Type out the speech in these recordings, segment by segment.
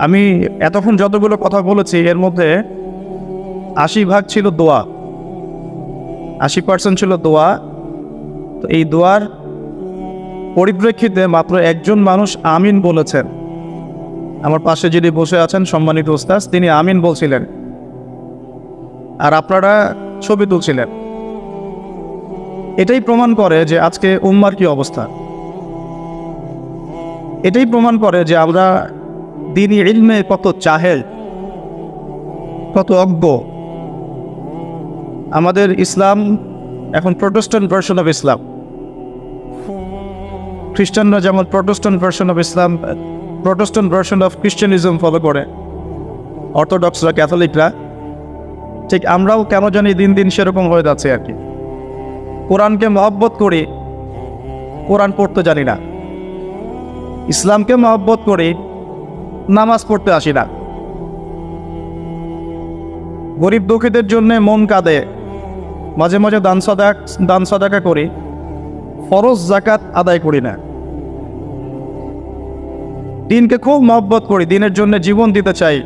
আমি এতক্ষণ যতগুলো কথা বলেছি এর মধ্যে 80% ছিল দোয়া, 80% ছিল দোয়া। তো এই দোয়ার পরিপ্রেক্ষিতে মাত্র একজন মানুষ আমিন বলেছেন। আমার পাশে যিনি বসে আছেন সম্মানিত ওস্তাদ, তিনি আমিন বলছিলেন, আর আপনারা ছবি তুলছিলেন। এটাই প্রমাণ করে যে আজকে উম্মার কি অবস্থা। এটাই প্রমাণ করে যে আমরা দ্বীনি ইলমে কত জাহেল, কত অজ্ঞ। আমাদের ইসলাম এখন প্রোটেস্ট্যান্ট ভার্সন অফ ইসলাম। খ্রিস্টানরা যেমন Protestant version of Islam, Protestant version of Christianism follow করে, অর্থোডক্সরা, ক্যাথলিকরা, ঠিক আমরাও কেন জানি দিন দিন সেরকম হয়ে যাচ্ছে আর কি। কোরআনকে মহব্বত করি, কোরআন পড়তে জানি না। ইসলামকে মহব্বত করি, নামাজ পড়তে আসি না। গরিব দুঃখীদের জন্য মন কাঁদে, মাঝে মাঝে দান সাদাকা করি, ফরজ জাকাত আদায় করি না। দিনকে খুব মহব্বত করি, দিনের জন্য জীবন দিতে চাই,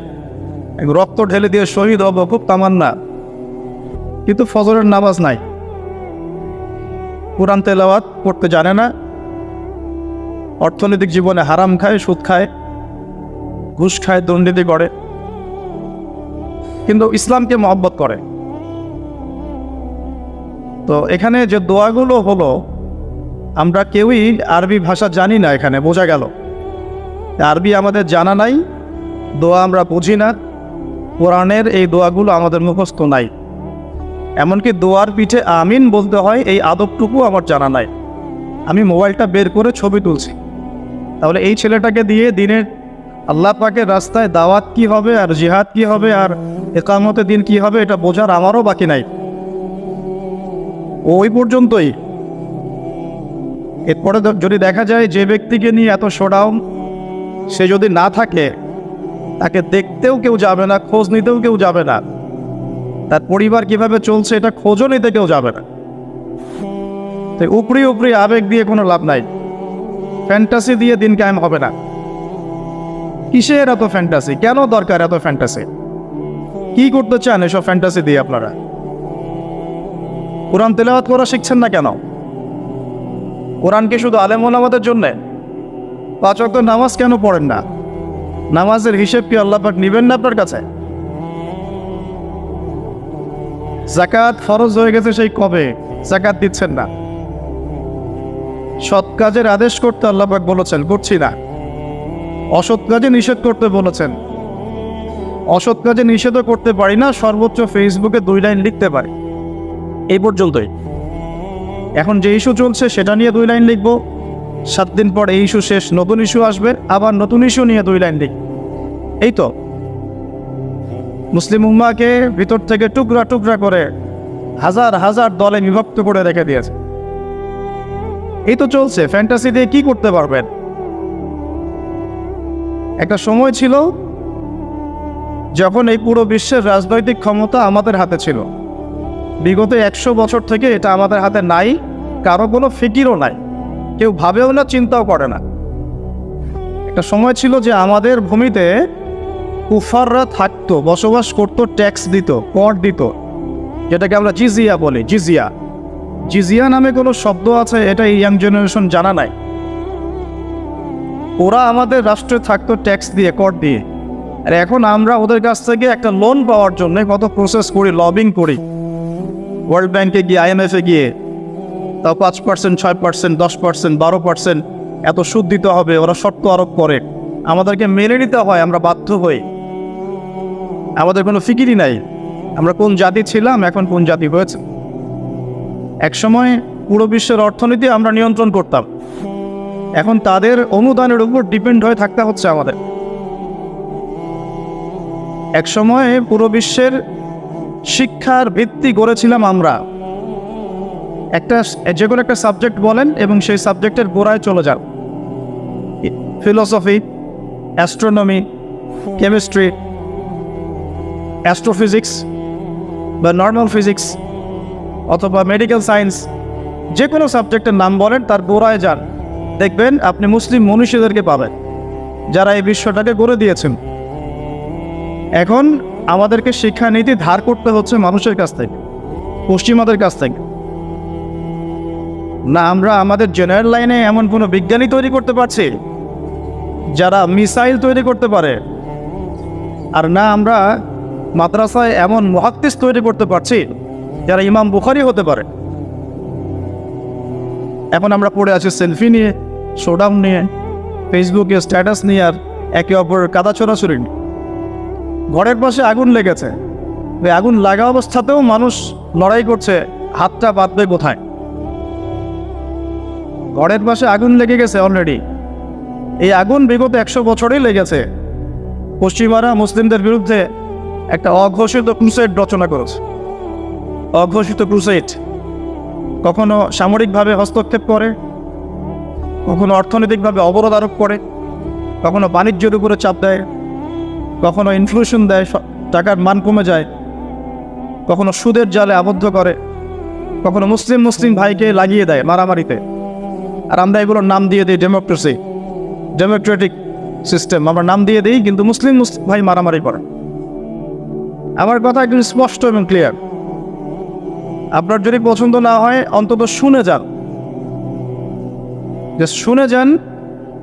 রক্ত ঢেলে দিয়ে শহীদ হব, খুব তামান্না, কিন্তু ফজরের নামাজ নাই। কোরআন তেলাওয়াত করতে জানে না, অর্থনৈতিক জীবনে হারাম খায়, সুদ খায়, ঘুষ খায়, দুর্নীতি করে, কিন্তু ইসলামকে মহব্বত করে। তো এখানে যে দোয়াগুলো হলো, আমরা কেউই আরবি ভাষা জানি না, এখানে বোঝা গেল আরবি আমাদের জানা নাই, দোয়া আমরা বুঝি না, কোরআনের এই দোয়াগুলো আমাদের মুখস্থ নাই, এমনকি দোয়ার পিঠে আমিন বলতে হয় এই আদবটুকু আমার জানা নাই। আমি মোবাইলটা বের করে ছবি তুলছি, তাহলে এই ছেলেটাকে দিয়ে দিনের আল্লাহ পাকের রাস্তায় দাওয়াত কি হবে, আর জিহাদ কি হবে, আর ইকামতে দিন কি হবে, এটা বোঝার আমারও বাকি নাই। ওই পর্যন্তই। এরপরে যদি দেখা যায় যে ব্যক্তিকে নিয়ে এত শোডাউন, সে যদি না থাকে, তাকে দেখতেও কেউ যাবে না, খোঁজ নিতেও কেউ যাবে না, তার পরিবার কিভাবে চলছে এটা খোঁজও নিতে কেউ যাবে না। তাই উপরি উপরি আবেগ দিয়ে কোনো লাভ নাই, ফ্যান্টাসি দিয়ে দিন কায়েম হবে না। কিসের এত ফ্যান্টাসি? কেন দরকার এত ফ্যান্টাসি? কি করতে চান এসব ফ্যান্টাসি দিয়ে আপনারা? কোরআন তেলাওয়াত করা শিখছেন না কেন? কোরআন কি শুধু আলেম ওলামাদের জন্যে? 5 ওয়াক্ত নামাজ কেন পড়েন না? নামাজের হিসেব কি আল্লাহ পাক নিবেন না আপনার কাছে? যাকাত ফরজ হয়ে গেছে সেই কবে, যাকাত দিচ্ছেন না। সৎ কাজের আদেশ করতে আল্লাহ পাক বলেছেন, করছি না। অসৎ কাজে নিষেধ করতে বলেছেন, অসৎ কাজে নিষেধও করতে পারি না, সর্বোচ্চ ফেসবুকে 2 লাইন লিখতে পারি, এই পর্যন্তই। এখন যে ইস্যু চলছে সেটা নিয়ে 2 লাইন লিখবো, 7 দিন পর এই ইস্যু শেষ, নতুন ইস্যু আসবে, আবার নতুন ইস্যু নিয়ে 2 লাইন লিখ। এই তো মুসলিম উম্মাহকে ভিতর থেকে টুকরা টুকরা করে হাজার হাজার দলে বিভক্ত করে রেখে দিয়েছে। এই তো চলছে। ফ্যান্টাসি দিয়ে কি করতে পারবেন? একটা সময় ছিল যখন এই পুরো বিশ্বের রাজনৈতিক ক্ষমতা আমাদের হাতে ছিল। বিগত 100 বছর থেকে এটা আমাদের হাতে নাই, কারো কোনো ফিকিরও নাই, কেউ ভাবেও না, চিন্তাও করে না। একটা সময় ছিল যে আমাদের ভূমিতে কুফাররা থাকতো, বসবাস করতো, ট্যাক্স দিত, কর দিত, যেটাকে আমরা জিজিয়া বলি। জিজিয়া, জিজিয়া নামে কোনো শব্দ আছে এটা এই ইয়াং জেনারেশন জানা নাই। ওরা আমাদের রাষ্ট্রে থাকতো ট্যাক্স দিয়ে, কর দিয়ে, আর এখন আমরা ওদের কাছ থেকে একটা লোন পাওয়ার জন্য কত প্রসেস করি, লবিং করি, ওয়ার্ল্ড ব্যাংকে গিয়ে, IMF-এ গিয়ে, তাও 5%, 6%, 10%, 12% এত সুদ দিতে হবে, ওরা শর্ত আরোপ করে, আমাদেরকে মেনে নিতে হয়, আমরা বাধ্য হই। আমাদের কোনো ফিকিরই নাই আমরা কোন জাতি ছিলাম, এখন কোন জাতি হয়েছে। একসময় পুরো বিশ্বের অর্থনীতি আমরা নিয়ন্ত্রণ করতাম, এখন তাদের অনুদানের উপর ডিপেন্ড হয়ে থাকতে হচ্ছে আমাদের। একসময় পুরো বিশ্বের শিক্ষার ভিত্তি গড়েছিলাম আমরা। যে কোনো একটা সাবজেক্ট বলেন এবং সেই সাবজেক্টের গোড়ায় চলে যান, ফিলোসফি, অ্যাস্ট্রোনমি, কেমিস্ট্রি, অ্যাস্ট্রোফিজিক্স বা নর্মাল ফিজিক্স অথবা মেডিকেল সায়েন্স, যে কোনো সাবজেক্টের নাম বলেন, তার গোড়ায় যান, দেখবেন আপনি মুসলিম মনীষীদেরকে পাবেন। যারা এই বিশ্বটাকে গড়ে দিয়েছেন। এখন আমাদেরকে শিক্ষানীতি ধার করতে হচ্ছে মানুষের কাছ থেকে, পশ্চিমাদের কাছ থেকে। না আমরা আমাদের জেনারেল লাইনে এমন কোনো বিজ্ঞানী তৈরি করতে পারছি যারা মিসাইল তৈরি করতে পারে, আর না আমরা মাদ্রাসায় এমন মুহাদ্দিস তৈরি করতে পারছি যারা ইমাম বুখারী হতে পারে। এখন আমরা পড়ে আছি সেলফি নিয়ে, শোডাউন নিয়ে, ফেসবুকে স্ট্যাটাস নিয়ে, আর একে অপরের কাদা ছোড়াছুড়ি নিয়ে। ঘরের পাশে আগুন লেগেছে, ওই আগুন লাগা অবস্থাতেও মানুষ লড়াই করছে হাতটা বাঁধবে কোথায়। ঘরের পাশে আগুন লেগে গেছে অলরেডি, এই আগুন বিগত 100 বছরেই লেগেছে। পশ্চিমারা মুসলিমদের বিরুদ্ধে একটা অঘোষিত ক্রুসেড রচনা করেছে। অঘোষিত ক্রুসেড কখনো সামরিকভাবে হস্তক্ষেপ করে, কখনো অর্থনৈতিকভাবে অবরোধ আরোপ করে, কখনো বাণিজ্যের উপরে চাপ দেয়, কখনো ইনফ্লেশন দেয়, টাকার মান কমে যায়, কখনো সুদের জালে আবদ্ধ করে, কখনো মুসলিম ভাইকে লাগিয়ে দেয় মারামারিতে। আর আমরা এগুলোর নাম দিয়ে দিই ডেমোক্রেসি, ডেমোক্রেটিক সিস্টেম আমরা নাম দিয়ে দিই, কিন্তু মুসলিম ভাই মারামারি করে। আমার কথা একদম স্পষ্ট এবং ক্লিয়ার। আপনার যদি পছন্দ না হয় অন্তত শুনে যান, যে শুনে যান,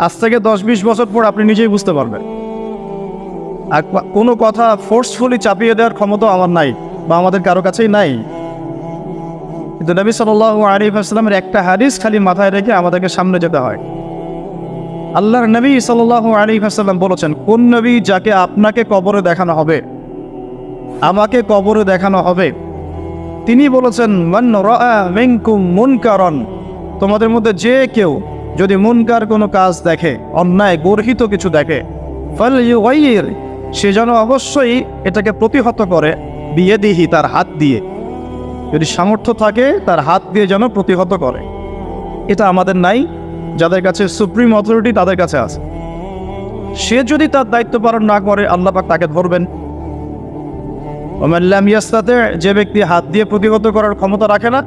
আজ থেকে 10-20 বছর পর আপনি নিজেই বুঝতে পারবেন। আর কোনো কথা ফোর্সফুলি চাপিয়ে দেওয়ার ক্ষমতা আমার নাই, বা আমাদের কারো কাছেই নাই। কিন্তু নবী সাল্লাল্লাহু আলাইহি ওয়াসাল্লামের একটা হাদিস খালি মাথায় রেখে আমাদেরকে সামনে যেতে হয়। আল্লাহর নবী সাল্লাল্লাহু আলাইহি ওয়াসাল্লাম বলেছেন, কোন নবী যাকে আপনাকে কবরে দেখানো হবে, আমাকে কবরে দেখানো হবে, তিনি বলেছেন মান রাআ মিনকুম মুনকারান, তোমাদের মধ্যে যে কেউ যদি মুনকার কোনো কাজ দেখে, অন্যায় গর্হিত কিছু দেখে, ফালইউগাইর, সে যেন অবশ্যই এটাকে প্রতিহত করে, বিয়াদিহি, তার হাত দিয়ে, যদি সামর্থ্য থাকে তার হাত দিয়ে যেন প্রতিহত করে। এটা আমাদের নাই, যাদের কাছে সুপ্রিম অথরিটি তাদের কাছে আছে। সে যদি তার দায়িত্ব পালন না করে আল্লাহ পাক তাকে ধরবেন। ওমান লাম ইয়াস্তাতি, যে ব্যক্তি হাত দিয়ে প্রতিহত করার ক্ষমতা রাখে না,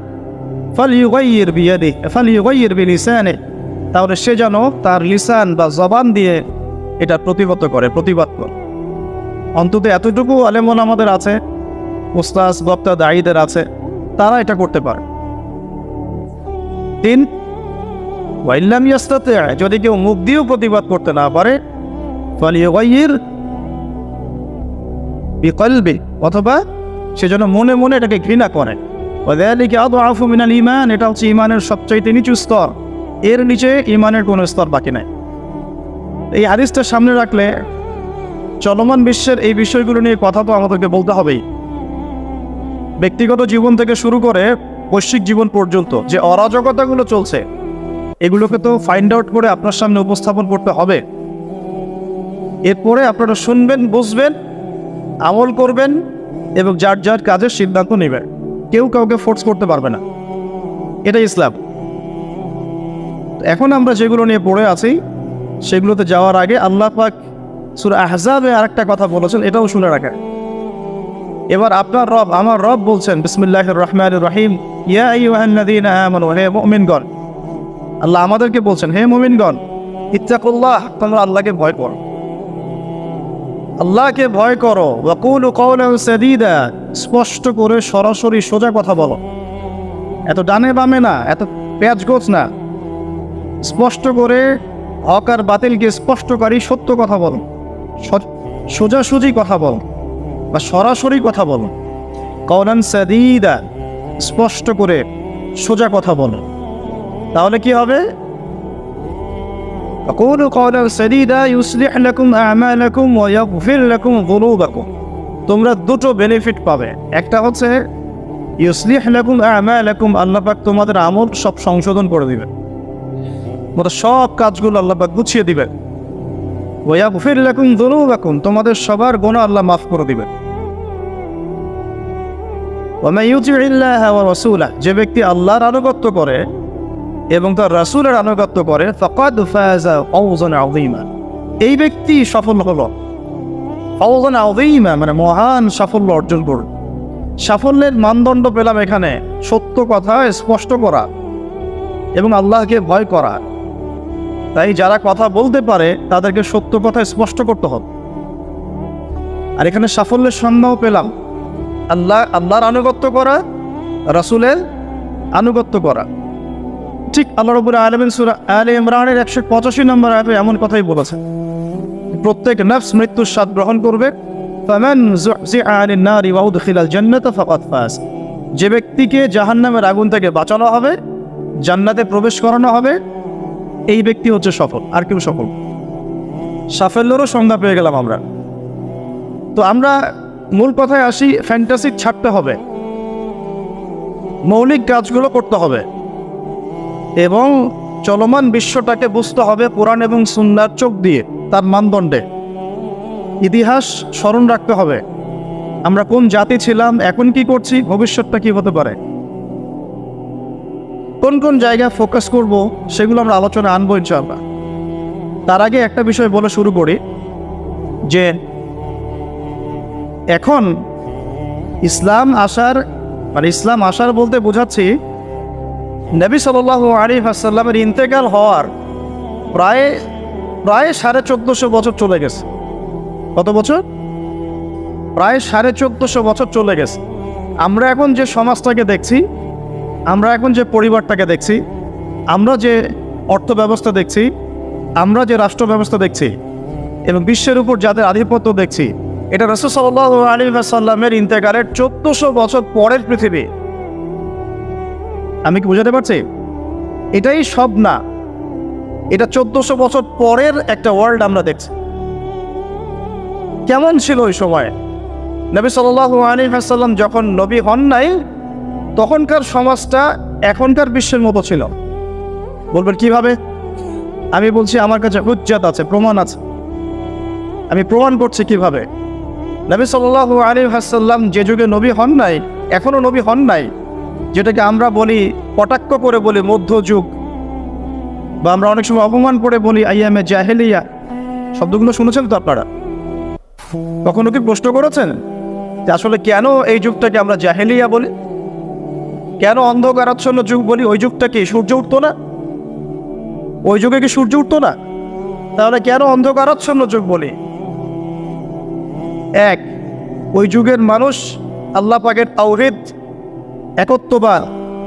ফালইউগাইর বিয়াদিহি ফালইউগাইর বিলিসানিহি, তাহলে সে যেন তার লিসান বা জবান দিয়ে এটা প্রতিহত করে, প্রতিবাদ করে। অন্তত এতটুকু আলেমন আমাদের আছে, উস্তাজ বক্তা দায়ীদের আছে, তারা এটা করতে পারে। 3, ওয়াইল্লাম ইয়াস্তাতি, যদি কেউ মুখ দিয়েও প্রতিবাদ করতে না পারে, ফালইউগাইর বিকলবি, অথবা সে যেন মনে মনে এটাকে ঘৃণা করে। ওয়াযালিকা আযআফু মিনাল ঈমান, এটা হচ্ছে ঈমানের সবচাইতে নিচু স্তর, এর নিচে ঈমানের কোনো স্তর বাকি নাই। এই হাদিসটা সামনে রাখলে চলমান বিশ্বের এই বিষয়গুলো নিয়ে কথা তো আমাদেরকে বলতে হবেই। ব্যক্তিগত জীবন থেকে শুরু করে বৈশ্বিক জীবন পর্যন্ত যে অরাজকতাগুলো চলছে, এগুলোকে তো ফাইন্ড আউট করে আপনার সামনে উপস্থাপন করতে হবে। এরপরে আপনারা শুনবেন, বুঝবেন, আমল করবেন এবং যার যার কাজের সিদ্ধান্ত নেবেন। কেউ কাউকে ফোর্স করতে পারবে না, এটা ইসলাম। এখন আমরা যেগুলো নিয়ে পড়ে আছি সেগুলোতে যাওয়ার আগে আল্লাহ পাক সূরা আহজাবে আরেকটা কথা বলেছেন, এটাও শুনে রাখেন। এবার আপনার রব, আমার রব বলছেন, বিসমিল্লাহির রহমানির রহিম, ইয়া আইয়ুহাল্লাযীনা আমানু, হে মুমিনগণ। আল্লাহ আমাদেরকে বলছেন, হে মুমিনগণ, ইত্তাকুল্লাহ, তোমরা আল্লাহকে ভয় করো, আল্লাহকে ভয় করো। ওয়াকুলু কাওলান সাদীদা, স্পষ্ট করে সরাসরি সোজা কথা বলো, এত ডানে বামে না, এত পেঁচগোছ না, স্পষ্ট করে হক আর বাতিলকে স্পষ্টকারী সত্য কথা বলো, সোজাসুজি কথা বলো বা সরাসরি কথা বলো। কাওলান সাদীদা, স্পষ্ট করে সোজা কথা বলো, তাহলে কি হবে? আকুলু কাওলান সাদীদা ইউসলিহ লাকুম আ'মালাকুম ওয়া ইয়াগফির লাকুম যুনুবাকুম, তোমরা দুটো বেনিফিট পাবে। একটা হচ্ছে ইউসলিহ লাকুম আ'মালাকুম, আল্লাহ পাক তোমাদের আমল সব সংশোধন করে দিবেন, তোমাদের সব কাজগুলো আল্লাহ পাক গুছিয়ে দিবেন। ওয়া ইয়াগফির লাকুম যুনুবাকুম, তোমাদের সবার গুনাহ আল্লাহ মাফ করে দিবেন। ওয়া মান ইউতি'ইল্লাহা ওয়া রাসূলাহু, যে ব্যক্তি আল্লাহর আনুগত্য করে এবং তার রাসূলের আনুগত্য করে, ফাকাদ ফাযা ফাওজান আযীমা, এই ব্যক্তি সফল হলো। ফাওজান আযীমা মানে মহান সাফল্য অর্জন করল। সাফল্যের মানদণ্ড পেলাম এখানে সত্য কথা স্পষ্ট করা এবং আল্লাহকে ভয় করা। তাই যারা কথা বলতে পারে তাদেরকে সত্য কথা স্পষ্ট করতে হবে। আর এখানে সাফল্যের সন্ধানও পেলাম, আল্লাহর আনুগত্য করা, রাসূলের আনুগত্য করা। ঠিক আল্লাহ রাব্বুল আলামিন সূরা আলে ইমরানের 185 নম্বর আয়াতে এমন কথাই বলেছেন, প্রত্যেক নফস মৃত্যুর স্বাদ গ্রহণ করবে। ফামান যুহজিহা আনিন নারি ওয়া উদখিলাল জান্নাতা ফাকাদ ফাজ। যে ব্যক্তিকে জাহান্নামের আগুন থেকে বাঁচানো হবে, জান্নাতে প্রবেশ করানো হবে, এই ব্যক্তি হচ্ছে সফল, আর কেউ সফল। সাফল্যেরও সংজ্ঞা পেয়ে গেলাম আমরা। তো আমরা মূল কথায় আসি, ফ্যান্টাসি ছাড়তে হবে, মৌলিক কাজগুলো করতে হবে এবং চলমান বিশ্বটাকে বুঝতে হবে কোরআন এবং সুন্নাহর চোখ দিয়ে, তার মানদণ্ডে। ইতিহাস স্মরণ রাখতে হবে, আমরা কোন জাতি ছিলাম, এখন কি করছি, ভবিষ্যৎটা কি হতে পারে। কোন কোন জায়গায় ফোকাস করব সেগুলো আমরা আলোচনা আনবো ইনশাআল্লাহ। তার আগে একটা বিষয় বলে শুরু করি যে এখন ইসলাম আসার বলতে বোঝাচ্ছি নবী সাল্লাল্লাহু আলাইহি ওয়াসাল্লামের ইন্তেকাল হওয়ার প্রায় 1450 বছর চলে গেছে। কত বছর? প্রায় 1450 বছর চলে গেছে। আমরা এখন যে সমাজটাকে দেখছি, আমরা এখন যে পরিবারটাকে দেখছি, আমরা যে অর্থ ব্যবস্থা দেখছি, আমরা যে রাষ্ট্র ব্যবস্থা দেখছি এবং বিশ্বের উপর যাদের আধিপত্য দেখছি, এটা রাসূল সাল্লাল্লাহু আলাইহি ওয়াসাল্লামের ইন্তেকালের 1400 বছর পরের পৃথিবী। আমি কি বুঝাতে পারছি? এটাই সব না, এটা 1400 বছর পরের একটা ওয়ার্ল্ড আমরা দেখছি। কেমন ছিল ওই সময়? নবী সাল্লাল্লাহু আলাইহি ওয়াসাল্লাম যখন নবী হন নাই, তখনকার সমাজটা এখনকার বিশ্বের মতো ছিল। বলবেন কিভাবে? আমি বলছি, আমার কাছে হুজ্জাত আছে, প্রমাণ আছে, আমি প্রমাণ করছি কিভাবে। নবী সাল্লাল্লাহু আলাইহি ওয়াসাল্লাম যে যুগে নবী হন নাই, এখনও নবী হন নাই, যেটাকে আমরা বলি, কটাক্ষ করে বলি মধ্যযুগ, বা আমরা অনেক সময় অপমান করে বলি আইয়ামে জাহেলিয়া। শব্দগুলো শুনেছেন তো আপনারা? কখনো কি প্রশ্ন করেছেন যে আসলে কেন এই যুগটাকে আমরা জাহেলিয়া বলি, কেন অন্ধকারাচ্ছন্ন যুগ বলি? ওই যুগটা কি সূর্য উঠতো না? ওই যুগে কি সূর্য উঠতো না? তাহলে কেন অন্ধকারাচ্ছন্ন যুগ বলি? এক, ওই যুগের মানুষ আল্লাহ পাকের তাওহীদ, একত্ববাদ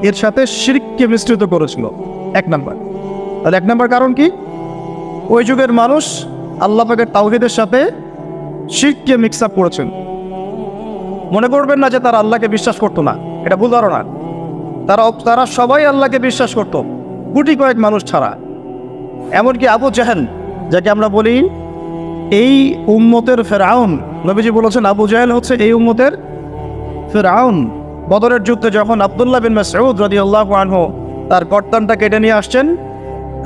এর সাথে শিরককে মিশ্রিত করেছিল, এক নাম্বার। তাহলে এক নাম্বার কারণ কি? ওই যুগের মানুষ আল্লাহ পাকের তাওহীদের সাথে শিরককে মিক্স আপ করেছেন। মনে করবেন না যে তারা আল্লাহকে বিশ্বাস করতো না, এটা ভুল ধারণা। তারা সবাই আল্লাহকে বিশ্বাস করত, গুটি কয়েক মানুষ ছাড়া। এমনকি আবু জাহেল, যাকে আমরা বলি এই উম্মতের ফেরাউন, নবীজি বলেছেন আবু জাহেল হচ্ছে এই উম্মতের ফেরাউন। বদরের যুদ্ধে যখন আব্দুল্লাহ বিন মাসউদ রাদিয়াল্লাহু আনহু তার গর্দানটা কেটে নিয়ে আসছেন,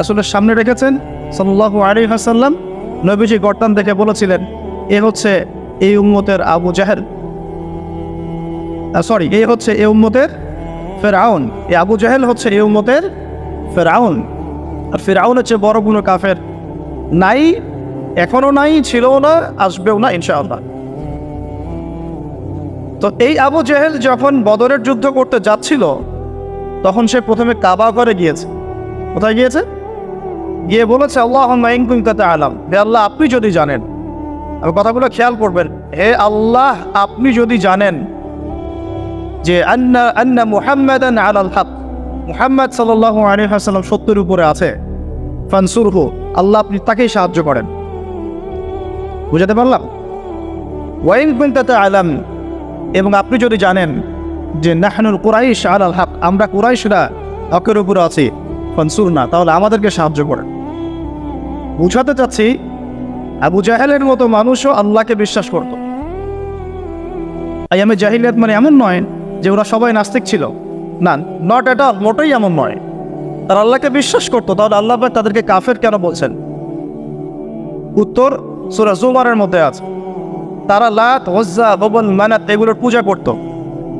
আসলে সামনে রেখেছেন সাল্লাল্লাহু আলাইহি ওয়াসাল্লাম, নবীজি গর্দান দেখে বলেছিলেন এ হচ্ছে এই উম্মতের আবু জাহেল, এই হচ্ছে এই উম্মতের ফেরাউন। এই আবু জাহেল হচ্ছে এই উম্মতের ফেরাউন। আর ফেরাউন হচ্ছে বড় কোনো কাফের নাই, এখনো নাই, ছিলও না, আসবেও না ইনশাআল্লাহ। তো এই আবু জাহেল যখন বদরের যুদ্ধ করতে যাচ্ছিল, তখন সে প্রথমে কাবা ঘরে গিয়েছে। কোথায় গিয়েছে? গিয়ে বলেছে আল্লাহুম্মা ইন কুনতা তা'লাম, হে আল্লাহ আপনি যদি জানেন, আর কথাগুলো খেয়াল করবেন, হে আল্লাহ আপনি যদি জানেন যে আন্না মুহাম্মাদান আলাল হক, মুহাম্মদ সাল্লাল্লাহু আলাইহি ওয়াসাল্লাম সত্যের উপরে আছে, ফানসুরহু, আল্লাহ আপনি তাকেই সাহায্য করেন। বুঝাতে পারলাম? ওয়া ইন কুনতা তা'লাম, এবং আপনি যদি জানেন যে নাহনুল কুরাইশ আলাল হক, আমরা কুরাইশরা হকের উপরে আছি, ফানসুরনা, তাহলে আমাদেরকে সাহায্য করেন। বুঝাতে চাচ্ছি আবু জাহেলের মতো মানুষও আল্লাহকে বিশ্বাস করত। আইয়ামে জাহিলিয়াত মানে এমন নয় যে ওরা সবাই নাস্তিক ছিল, না, নট এট অল, মোটেই এমন নয়। তারা আল্লাহকে বিশ্বাস করতো। তাহলে আল্লাহ পাক তাদেরকে কাফের কেন বলছেন? উত্তর সূরা জুমারের মধ্যে আছে। তারা লাত, উজ্জা, হুবল, মানাত এগুলোর পূজা করত,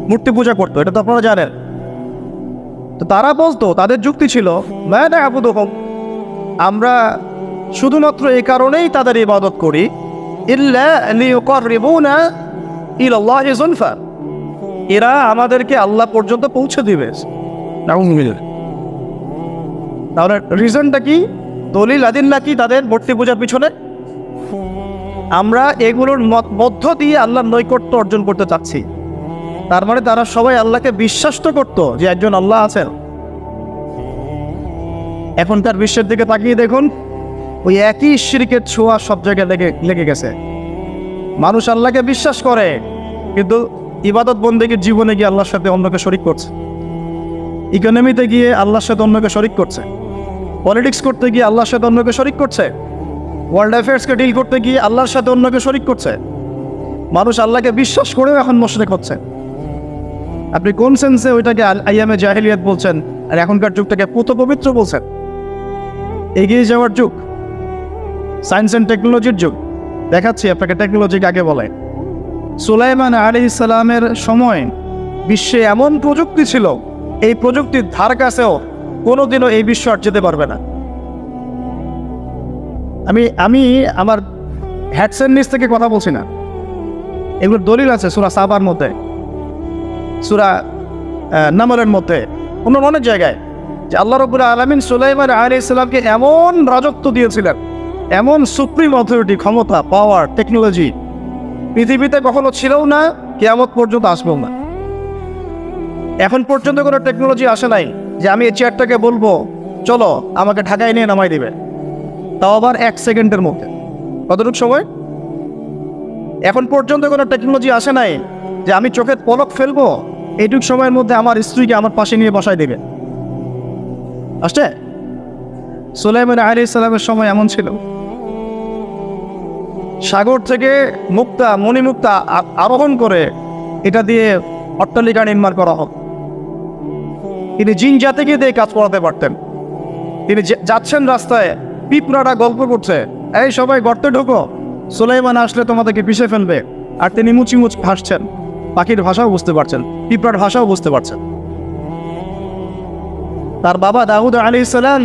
মূর্তি পূজা করতো, এটা তো আপনারা জানেন। তো তারা বলতো, তাদের যুক্তি ছিল, মা না'বুদুহুম, আমরা শুধুমাত্র এই কারণেই তাদের ইবাদত করি, ইল্লা লিয়ুকাররিবুনা ইলাল্লাহি যুলফা, এরা আমাদেরকে আল্লাহ পর্যন্ত পৌঁছে দিবে। তাহলে রিজনটা কি? দলিল আদিল্লা কি তাদের মূর্তি পূজার পিছনে? আমরা এগুলোর মধ্য দিয়ে আল্লাহর নৈকট্য অর্জন করতে চাচ্ছি। তার মানে তারা সবাই আল্লাহকে বিশ্বাস তো করতো যে একজন আল্লাহ আছেন। এখনকার বিশ্বের দিকে তাকিয়ে দেখুন, ওই একই শিরকের ছোঁয়া সব জায়গায় লেগে গেছে। মানুষ আল্লাহকে বিশ্বাস করে, কিন্তু ইবাদত বন্দেগীর জীবনে গিয়ে আল্লাহর সাথে অন্যকে শরিক করছে, ইকোনমিতে গিয়ে আল্লাহর সাথে অন্যকে শরিক করছে, পলিটিক্স করতে গিয়ে আল্লাহর সাথে অন্যকে শরিক করছে, ওয়ার্ল্ড অ্যাফেয়ার্সকে ডিল করতে গিয়ে আল্লাহর সাথে অন্যকে শরিক করছে। মানুষ আল্লাহকে বিশ্বাস করেও এখন মুশরিক হচ্ছে। আপনি কোন সেন্সে ওইটাকে আইয়ামে জাহিলিয়াত বলছেন, আর এখনকার যুগটাকে পুত পবিত্র বলছেন? এগিয়ে যাওয়ার যুগ, সায়েন্স অ্যান্ড টেকনোলজির যুগ। দেখাচ্ছি আপনাকে টেকনোলজি কাকে বলে। সুলাইমান আলাইহিস সালামের সময় বিশ্বে এমন প্রযুক্তি ছিল, এই প্রযুক্তির ধার কাছেও কোনোদিনও এই বিশ্ব আর যেতে পারবে না। আমি আমার হ্যাডসেট নিচ থেকে কথা বলছি না, এগুলোর দলিল আছে সূরা সাবার মধ্যে, সূরা নামলের মধ্যে, অন্য অনেক জায়গায়, যে আল্লাহ রাব্বুল আলামিন সুলাইমান আলাইহিস সালামকে এমন রাজত্ব দিয়েছিলেন, এমন সুপ্রিম অথরিটি, ক্ষমতা, পাওয়ার, টেকনোলজি পৃথিবীতে কখনো ছিলও না, কিয়ামত পর্যন্ত আসবেও না। এখন পর্যন্ত কোনো টেকনোলজি আসে নাই যে আমি এই চেয়ারটাকে বলবো চলো আমাকে ঢাকায় নিয়ে নামাই দিবে, তাও আবার 1 সেকেন্ডের মধ্যে। কতটুকু সময়? এখন পর্যন্ত কোনো টেকনোলজি আসে নাই যে আমি চোখের পলক ফেলবো, এইটুক সময়ের মধ্যে আমার স্ত্রীকে আমার পাশে নিয়ে বসায় দেবে। আসছে? সুলাইমান আলাইহিস সালামের সময় এমন ছিল। সাগর থেকে মণিমুক্তা আরোহণ করে এটা দিয়ে অট্টালিকা নির্মাণ করা হোক। তিনি জিন জাতিকে দিয়ে কাজ করাতে পারতেন। তিনি যাচ্ছেন রাস্তায়, পিঁপড়ারা গল্প করছে, এই সবাই গর্তে ঢোকো, সুলাইমান আসলে তোমাদেরকে পিষে ফেলবে। আর তিনি মুচিমুচ হাসছেন, পাখির ভাষাও বুঝতে পারছেন, পিঁপড়ার ভাষাও বুঝতে পারছেন। তার বাবা দাউদ আলাইহিস সালাম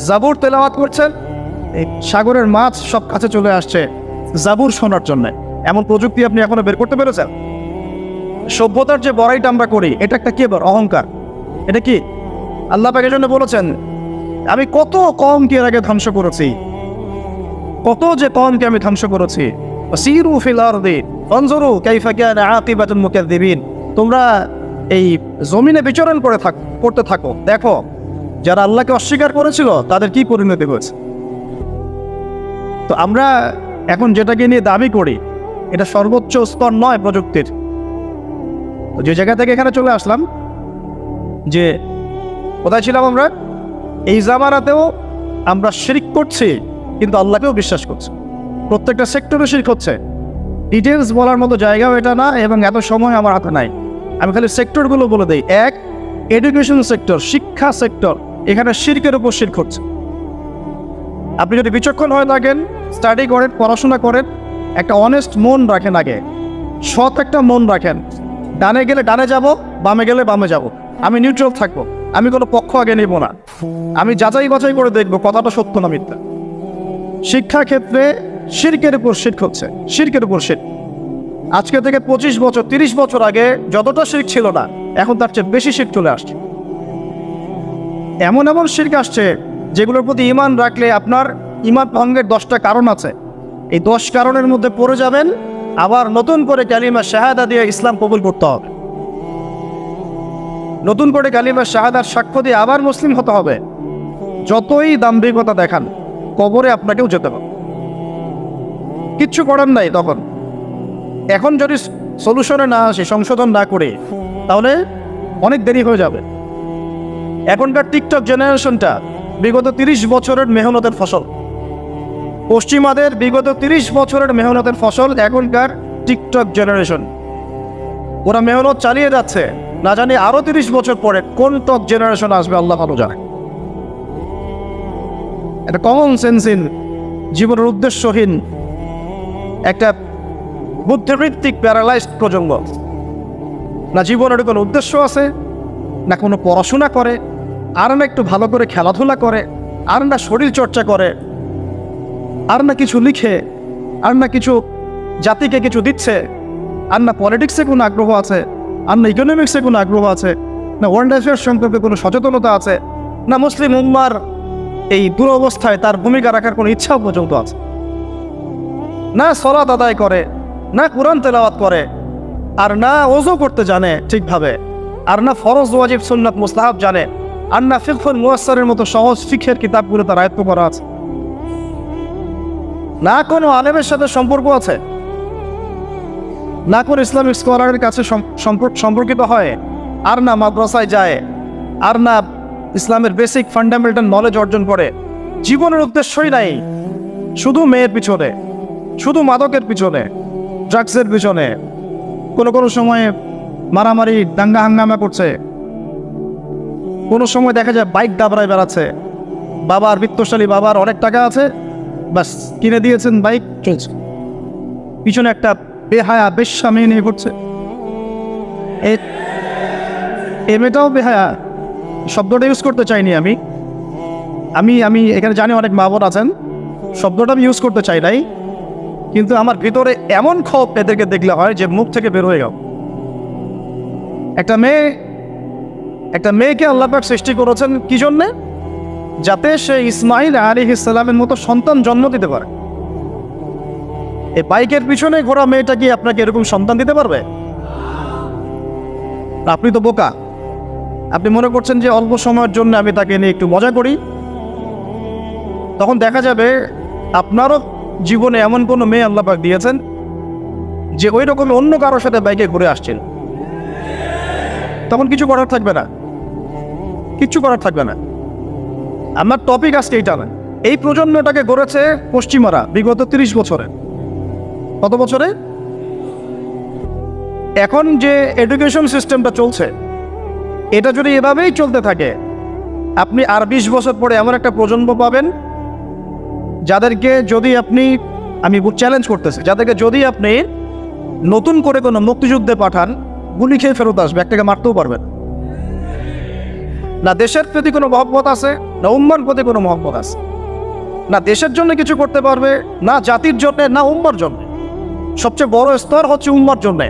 জাবুর তেলাওয়াত করছেন, এই সাগরের মাছ সব কাছে চলে আসছে জাবুর শোনার জন্য। এমন প্রযুক্তি আপনি এখনো বের করতে পেরেছেন? সভ্যতার যে বড়াইটা আমরা করি, এটা একটা কি অহংকার। এটা কি আল্লাহ পাক এর জন্য বলেছেন, আমি কত কমকে এর আগে ধ্বংস করেছি, কত যে কমকে আমি ধ্বংস করেছি। সিরু ফিল আরদি ফানজুরু কাইফা কানা আকিবাতুল মুকাজ্জিবিন। তোমরা এই জমিনে বিচরণ করতে থাকো, দেখো যারা আল্লাহকে অস্বীকার করেছিল তাদের কি পরিণতি হয়েছে। তো আমরা এখন যেটাকে নিয়ে দাবি করি, এটা সর্বোচ্চ স্তর নয় প্রযুক্তির। তো যে জায়গা থেকে এখানে চলে আসলাম, যে কোথায় ছিলাম আমরা? এই জামানাতেও আমরা শিরক করছি, কিন্তু আল্লাহকেও বিশ্বাস করছি। প্রত্যেকটা সেক্টরে শিরক হচ্ছে। ডিটেলস বলার মতো জায়গাও এটা না, এবং এত সময় আমার হাতে নাই। আমি খালি সেক্টরগুলো বলে দিই। 1, এডুকেশন সেক্টর, শিক্ষা সেক্টর, এখানে শিরকের উপর শিরক হচ্ছে। আপনি যদি বিচক্ষণ হয়ে থাকেন, স্টাডি করেন, পড়াশোনা করেন, একটা অনেস্ট মন রাখেন, আগে সৎ একটা মন রাখেন। ডানে গেলে ডানে যাব, বামে গেলে বামে যাব, আমি নিউট্রাল থাকবো, আমি কোনো পক্ষ আগে নেব না, আমি যাচাই বাছাই করে দেখবো কথাটা সত্য না মিথ্যা। শিক্ষা ক্ষেত্রে শিরকের উপর শিরক হচ্ছে, শিরকের উপর শিরক। আজকে থেকে 25 বছর 30 বছর আগে যতটা শিরক ছিল না, এখন তার চেয়ে বেশি শিরক চলে আসছে। এমন এমন শিরক আসছে যেগুলোর প্রতি ঈমান রাখলে আপনার ঈমান ভঙ্গের 10টা কারণ আছে। এই 10 কারণের মধ্যে পড়ে যাবেন, আবার নতুন করে কালিমা শাহাদা দিয়ে ইসলাম কবুল করতে হবে, নতুন করে কালিমা শাহাদার সাক্ষ্য দিয়ে আবার মুসলিম হতে হবে। যতই দাম্ভিকতা দেখান, কবরে আপনাকেও যেতে হবে, কিচ্ছু করার নাই তখন। এখন যদি সলিউশনে না আসে, সংশোধন না করে, তাহলে অনেক দেরি হয়ে যাবে। এখনকার টিকটক জেনারেশনটা বিগত 30 বছরের মেহনতের ফসল। পশ্চিমাদের বিগত 30 বছরের মেহনতের ফসল এখনকার টিকটক জেনারেশন। ওরা মেহনত চালিয়ে যাচ্ছে, না জানি আরো 30 বছর পরে কোন টক জেনারেশন আসবে আল্লাহ ভালো জানে। একটা কমন সেন্সহীন, জীবনের উদ্দেশ্যহীন, একটা বুদ্ধিবৃত্তিক প্যারালাইজড প্রজন্ম। না জীবনের কোনো উদ্দেশ্য আছে, না কোনো পড়াশোনা করে, আর না একটু ভালো করে খেলাধুলা করে, আর না শরীর চর্চা করে, আর না কিছু লিখে, আর না কিছু জাতিকে কিছু দিচ্ছে, আর না পলিটিক্সে কোনো আগ্রহ আছে, আর না ইকোনমিক্সে কোনো আগ্রহ আছে, না ওয়ার্ল্ড অ্যাফেয়ার্স সম্পর্কে কোনো সচেতনতা আছে, না মুসলিম উম্মার এই দুরবস্থায় তার ভূমিকা রাখার কোনো ইচ্ছাও পর্যন্ত আছে না। সালাত আদায় করে না, কুরআন তেলাওয়াত করে, আর না ওযু করতে জানে ঠিকভাবে, আর না ফরজ ওয়াজিব সুন্নাত মুস্তাহাব জানে, আর না ফিকহুল মুয়াসসারের মতো সহজ ফিকহের কিতাবগুলো তার আয়ত্ত করা আছে, না কোনো আলেমের সাথে সম্পর্ক আছে, না কোনো ইসলামিক স্কলারের কাছে সম্পর্কিত হয়, আর না মাদ্রাসায় যায়, আর না ইসলামের বেসিক ফান্ডামেন্টাল নলেজ অর্জন করে। জীবনের উদ্দেশ্যই নাই, শুধু মেয়ের পিছনে, শুধু মাদকের পিছনে, ড্রাগসের পিছনে, কোনো সময়ে মারামারি দাঙ্গা হাঙ্গামা করছে, কোনো সময় দেখা যায় বাইক দাবড়ায় বেড়াচ্ছে। বাবার বিত্তশালী, বাবার অনেক টাকা আছে, বাস কিনে দিয়েছেন বাইক, চলছে। পিছনে একটা বেহায়া বেশ্যা মেয়ে নিয়ে ঘুরছে। এ মেয়েটাও বেহায়া, শব্দটা ইউজ করতে চাইনি আমি আমি আমি এখানে জানি অনেক মা বোন আছেন, শব্দটা আমি ইউজ করতে চাই নাই, কিন্তু আমার ভিতরে এমন ক্ষোভ এদেরকে দেখলে হয় যে মুখ থেকে বের হয়ে গেল। একটা মেয়েকে আল্লাহ পাক সৃষ্টি করেছেন কি জন্যে? যাতে সে ইসমাইল আলাইহিস সালামের মতো সন্তান জন্ম দিতে পারে। এই বাইকের পিছনে ঘোরা মেয়েটা কি আপনাকে এরকম সন্তান দিতে পারবে? আপনি তো বোকা। আপনি মনে করছেন যে অল্প সময়ের জন্য আমি তাকে নিয়ে একটু মজা করি, তখন দেখা যাবে আপনারও জীবনে এমন কোনো মেয়ে আল্লাহ পাক দিয়েছেন যে ওই রকম অন্য কারোর সাথে বাইকে ঘুরে আসছেন, তখন কিছু করার থাকবে না, কিচ্ছু করার থাকবে না। আমার টপিক আজকে এইটা না। এই প্রজন্মটাকে গড়েছে পশ্চিমারা বিগত 30 বছরে। কত বছরে? এখন যে এডুকেশন সিস্টেমটা চলছে, এটা যদি এভাবেই চলতে থাকে, আপনি আর 20 বছর পরে এমন একটা প্রজন্ম পাবেন যাদেরকে যদি আপনি, আমি চ্যালেঞ্জ করতেছি, যাদেরকে যদি আপনি নতুন করে কোনো মুক্তিযুদ্ধে পাঠান, গুলি খেয়ে ফেরত আসবে, একটাকে মারতেও পারবেন না। দেশের প্রতি কোনো মহব্বত আছে না, উম্মার প্রতি কোনো মহব্বত আছে না, দেশের জন্য কিছু করতে পারবে না, জাতির জন্য না, উম্মার জন্য। সবচেয়ে বড় স্তর হচ্ছে উম্মার জন্য।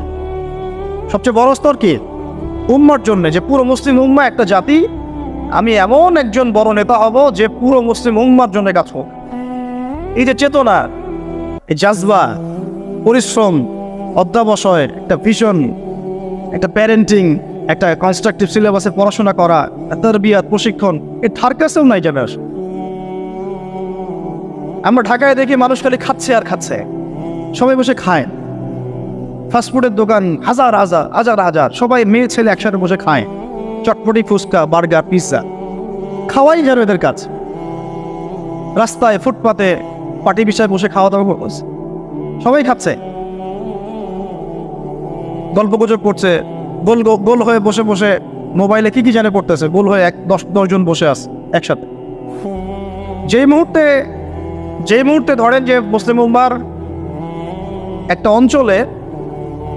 সবচেয়ে বড় স্তর কি? উম্মার জন্য, যে পুরো মুসলিম উম্মা একটা জাতি, আমি এমন একজন বড় নেতা হব যে পুরো মুসলিম উম্মার জন্য কাজ করব। এই যে চেতনা, এই জাজবা, পরিশ্রম, অধ্যাবসায়, একটা ভিশন, একটা প্যারেন্টিং, একটা কনস্ট্রাকটিভ সিলেবাসে পড়াশোনা করা, তারবিয়াত, প্রশিক্ষণ, এর ধার কাছেও নাই জানে। আমরা ঢাকায় দেখি মানুষ খালি খাচ্ছে আর খাচ্ছে, সবাই বসে খায়। ফাস্টফুডের দোকান হাজার হাজার হাজার হাজার, সবাই মেয়ে ছেলে একসাথে বসে খায়, চটপটি, ফুচকা, বার্গার, পিৎজা, খাওয়াই যেন এদের কাজ। রাস্তায় ফুটপাতে পাটি বিষয়ে বসে খাওয়া দাওয়া করছে, সবাই খাচ্ছে, গল্প গুজব করছে, গোল হয়ে বসে বসে মোবাইলে কি জানে করতেছে, গোল হয়ে 10 জন বসে আছে একসাথে। যেই মুহূর্তে ধরেন যে মুসলিম উম্মার একটা অঞ্চলে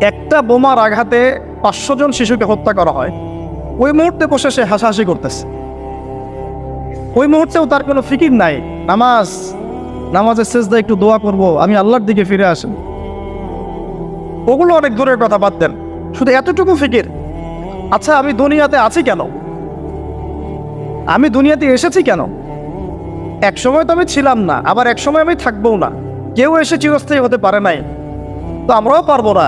একটা বোমার আঘাতে 500 জন শিশুকে হত্যা করা হয়, ওই মুহূর্তে বসে সে হাসাহাসি করতেছে। ওই মুহূর্তেও তার কোনো ফিকির নাই, নামাজের সেজদায় একটু দোয়া করব, আমি আল্লাহর দিকে ফিরে আসি। ওগুলো অনেক দূরের কথা, বাদ দেন, শুধু এতটুকু ফিকির। আচ্ছা, আমি দুনিয়াতে আছি কেন? আমি দুনিয়াতে এসেছি কেন? এক সময় তো আমি ছিলাম না, আবার এক সময় আমি থাকবও না। কেউ এসে চিরস্থায়ী হতে পারে নাই, তো আমরাও পারবো না।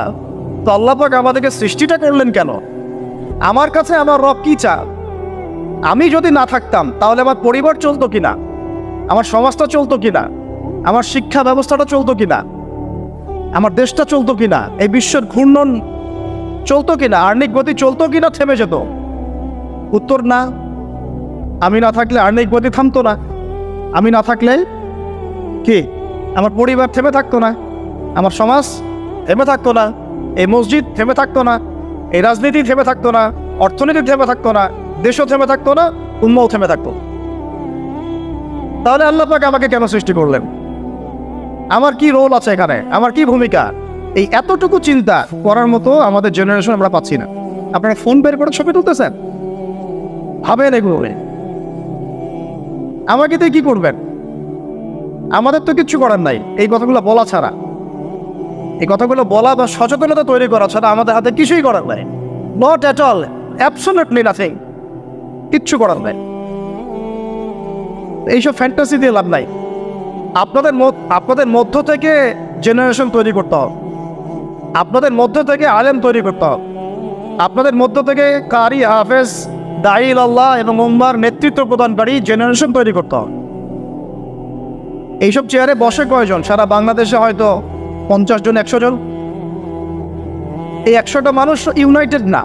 তো আল্লাহ পাক আমাদেরকে সৃষ্টিটা করলেন কেন? আমার কাছে আমার রব কি চা? আমি যদি না থাকতাম তাহলে আমার পরিবার চলতো কিনা, আমার সমাজটা চলতো কিনা, আমার শিক্ষা ব্যবস্থাটা চলতো কিনা, আমার দেশটা চলতো কিনা, এই বিশ্বের ঘূর্ণন চলতো কিনা, আর্নিক গতি চলতো কিনা, থেমে যেত? উত্তর না। আমি না থাকলে আর্নিক গতি থামতো না। আমি না থাকলে কি আমার পরিবার থেমে থাকতো না, আমার সমাজ থেমে থাকতো না, এই মসজিদ থেমে থাকতো না, এই রাজনীতি থেমে থাকতো না, অর্থনীতি থেমে থাকতো না, দেশও থেমে থাকতো না, উম্মাও থেমে থাকতো। তাহলে আল্লাহ পাক আমাকে কেন সৃষ্টি করলেন? আমার কি রোল আছে এখানে? আমার কি ভূমিকা? এই এতটুকু চিন্তা করার মতো আমাদের জেনারেশন আমরা পাচ্ছি না। আপনারা ফোন বের করে ছবি তুলতেছেন, ভাবেন এগুলো আমাকে দিয়ে কি করবেন? আমাদের তো কিচ্ছু করার নাই এই কথাগুলো বলা ছাড়া। এই কথাগুলো বলা বা সচেতনতা তৈরি করা ছাড়া আমাদের হাতে কিছুই করার নাই। Not at all, absolutely nothing, কিচ্ছু করার নাই। এইসব ফ্যান্টাসি দিয়ে লাভ নাই। আপনাদের মধ্য থেকে জেনারেশন তৈরি করতে হবে, আপনাদের মধ্য থেকে আলেম তৈরি করতে হবে, আপনাদের মধ্য থেকে কারি, হাফেজ, দাঈল আল্লাহ এবং উম্মার নেতৃত্ব প্রদানকারী জেনারেশন তৈরি করতে হবে। এইসব চেয়ারে বসে কয়জন? সারা বাংলাদেশে হয়তো 50 জন, 100 জন। এই 100টা মানুষ ইউনাইটেড না,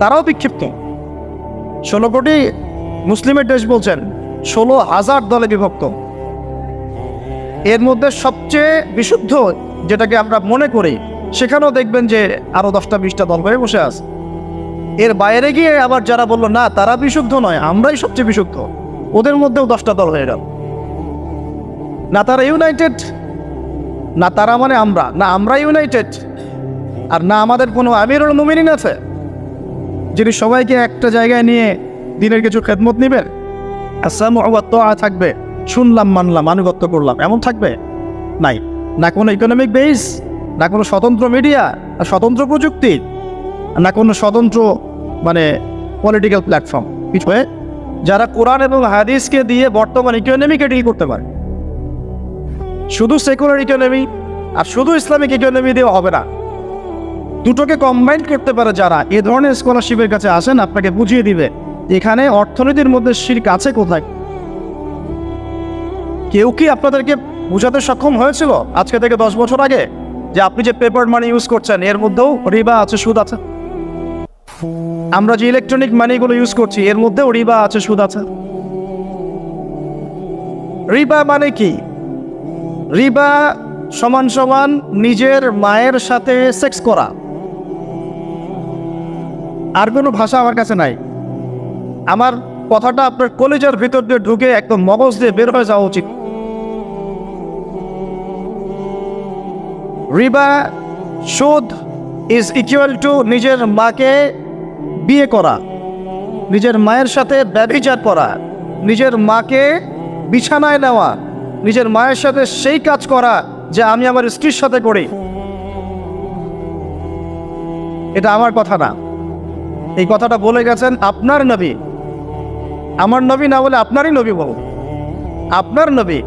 তারাও বিক্ষিপ্ত। 16 কোটি মুসলিমের দেশ বলছেন, 16,000 দলে বিভক্ত। এর মধ্যে সবচেয়ে বিশুদ্ধ যেটাকে আমরা মনে করি, সেখানেও দেখবেন যে আরও 10টা 20টা দল হয়ে বসে আছে। এর বাইরে গিয়ে আবার যারা বললো না তারা বিশুদ্ধ নয়, আমরাই সবচেয়ে বিশুদ্ধ, ওদের মধ্যেও 10টা দল হয়ে গেল। না তারা ইউনাইটেড, না তারা মানে আমরা, না আমরা ইউনাইটেড, আর না আমাদের কোনো আমিরুল মুমিনিন আছে যিনি সবাইকে একটা জায়গায় নিয়ে দিনের কিছু খেদমত নেবেন। আসসালামু আলাইকুম থাকবে, শুনলাম মানলাম আনুগত্য করলাম, এমন থাকবে? নাই। না কোনো ইকোনমিক বেস, না কোনো স্বতন্ত্র মিডিয়া, না স্বতন্ত্র প্রযুক্তি, না কোনো স্বতন্ত্র মানে পলিটিক্যাল প্ল্যাটফর্ম। কিছু যারা কোরআন এবং হাদিসকে দিয়ে বর্তমান ইকোনমিকে ডিল করতে পারে। শুধু সেকুলার ইকোনমি আর শুধু ইসলামিক ইকোনমি দিয়ে হবে না, দুটোকে কম্বাইন করতে পারে যারা, এ ধরনের স্কলারশিপের কাছে আসেন, আপনাকে বুঝিয়ে দিবে এখানে অর্থনীতির মধ্যে শিরক আছে কোথায়। কেউ কি আপনাদেরকে বোঝাতে সক্ষম হয়েছিল আজকে থেকে 10 বছর আগে যে আপনি যে পেপার মানি ইউজ করছেন এর মধ্যেও রিবা আছে, সুদ আছে? আমরা যে ইলেকট্রনিক মানিগুলো ইউজ করছি এর মধ্যেও রিবা আছে, সুদ আছে। রিবা মানে কি? রিবা সমান সমান নিজের মায়ের সাথে সেক্স করা। আর কোনো ভাষা আমার কাছে নাই। আমার কথাটা আপনার কলিজার ভিতর দিয়ে ঢুকে একদম মগজ দিয়ে বের হয়ে যাওয়া উচিত। রিবা, সুদ ইজ ইকুয়াল টু নিজের মাকে বিয়ে করা, নিজের মায়ের সাথে ব্যভিচার করা, নিজের মাকে বিছানায় নেওয়া, নিজের মায়ের সাথে সেই কাজ করা যে আমি আমার স্ত্রীর সাথে করি। এটা আমার কথা না, এই কথাটা বলে গেছেন আপনার নবী। আমার নবী না বলে আপনারই নবী বলুন। আপনার নবী,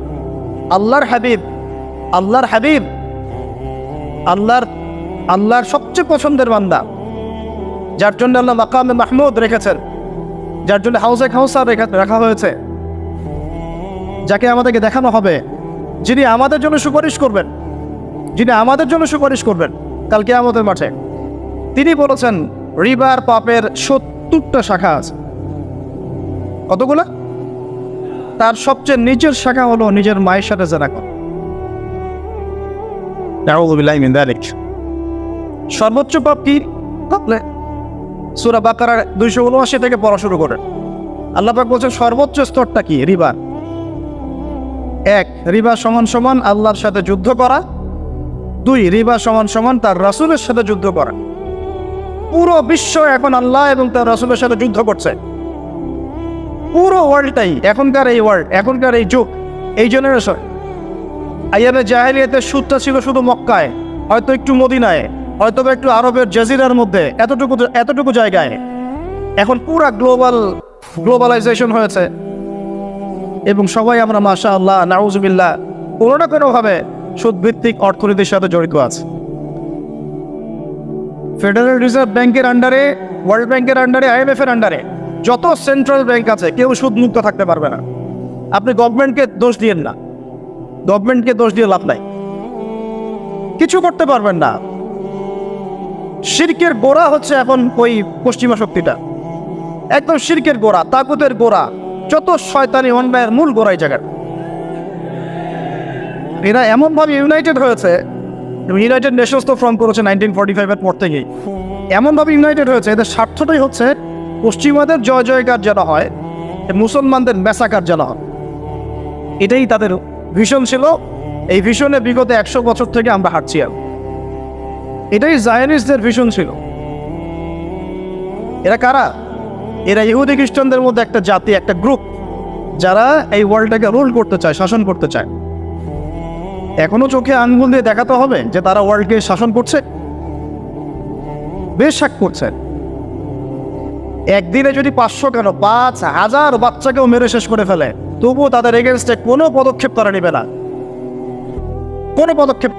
আল্লাহর হাবিব, আল্লাহর হাবিব, আল্লাহর সবচেয়ে পছন্দের বান্দা, যার জন্য আল্লাহ মাকামে মাহমুদ রেখেছেন, যার জন্য হাউজে কাউসার রাখা হয়েছে, যাকে আমাদেরকে দেখানো হবে, যিনি আমাদের জন্য সুপারিশ করবেন, যিনি আমাদের জন্য সুপারিশ করবেন কাল কিয়ামতের মাঠে। তিনি বলেছেন রিবার পাপের 70টা শাখা আছে। কতগুলো? তার সবচেয়ে নিচের শাখা হলো নিজের মায়ের সাথে জেনা করা। নাউযু বিল্লাহি মিন যালিক। সর্বোচ্চ পাপ কি? সূরা বাকারার 279 থেকে পড়া শুরু করেন। আল্লাহ পাক বলছেন সর্বোচ্চ স্তরটা কি? রিবা। 1, রিবা সমান সমান আল্লাহর সাথে যুদ্ধ করা। 2, রিবা সমান সমান তার রাসূলের সাথে যুদ্ধ করা। পুরো বিশ্ব এখন আল্লাহ এবং তার রাসূলের সাথে যুদ্ধ করছে। পুরো ওয়ার্ল্ডটাই এখনকার এই ওয়ার্ল্ড, এখনকার এই যুগ, এই জেনারেশন। আইয়ামে জাহেলিয়াতের সুদটা ছিল শুধু মক্কায়, হয়তো একটু মদিনায়, হয়তো একটু আরবের জাজিরার মধ্যে, এতটুকু জায়গায়। এখন পুরা গ্লোবালাইজেশন হয়েছে এবং সবাই আমরা মাশাআল্লাহ নাউজুবিল্লাহ কোনো না কোনোভাবে সুদভিত্তিক অর্থনীতির সাথে জড়িত আছে। ফেডারেল রিজার্ভ ব্যাংকের আন্ডারে, ওয়ার্ল্ড ব্যাংকের আন্ডারে, IMF এর আন্ডারে যত সেন্ট্রাল ব্যাংক আছে কেউ সুদমুক্ত থাকতে পারবে না। আপনি গভর্নমেন্টকে দোষ দিয়েন না, গভর্নমেন্টকে দোষ দিয়ে লাভ নাই, কিছু করতে পারবেন না। শিরকের গোড়া হচ্ছে এখন ওই পশ্চিমা শক্তিটা, একদম শিরকের গোড়া, তাগুতের গোড়া, যত শয়তানি অন্যায়ের মূল গোড়াই জায়গা। এরা এমনভাবে ইউনাইটেড হয়েছে, ইউনাইটেড নেশনস তো ফর্ম করেছে 1945-এর পর থেকেই। এমনভাবে ইউনাইটেড হয়েছে, এদের স্বার্থটাই হচ্ছে পশ্চিমাদের জয় জয়কার যেন হয়, মুসলমানদের ম্যাসাকার যেন হয়। এটাই তাদের ভিশন ছিল। এই ভিশনে বিগত 100 বছর থেকে আমরা হাঁটছি। এটাই জায়নিস্টদের ভিশন ছিল। এরা কারা? এরা ইহুদি খ্রিস্টানদের মধ্যে একটা জাতি, একটা গ্রুপ, যারা এই ওয়ার্ল্ডটাকে রুল করতে চায়, শাসন করতে চায়। এখনো চোখে আঙ্গুল দিয়ে দেখাতে হবে যে তারা ওয়ার্ল্ডকে শাসন করছে, বেশ শাক করছে। একদিনে যদি 500 কেন 5000 বাচ্চাকেও মেরে শেষ করে ফেলে, তবুও তাদের এগেনস্টে কোনো পদক্ষেপ তারা নেবে না, কোনো পদক্ষেপ।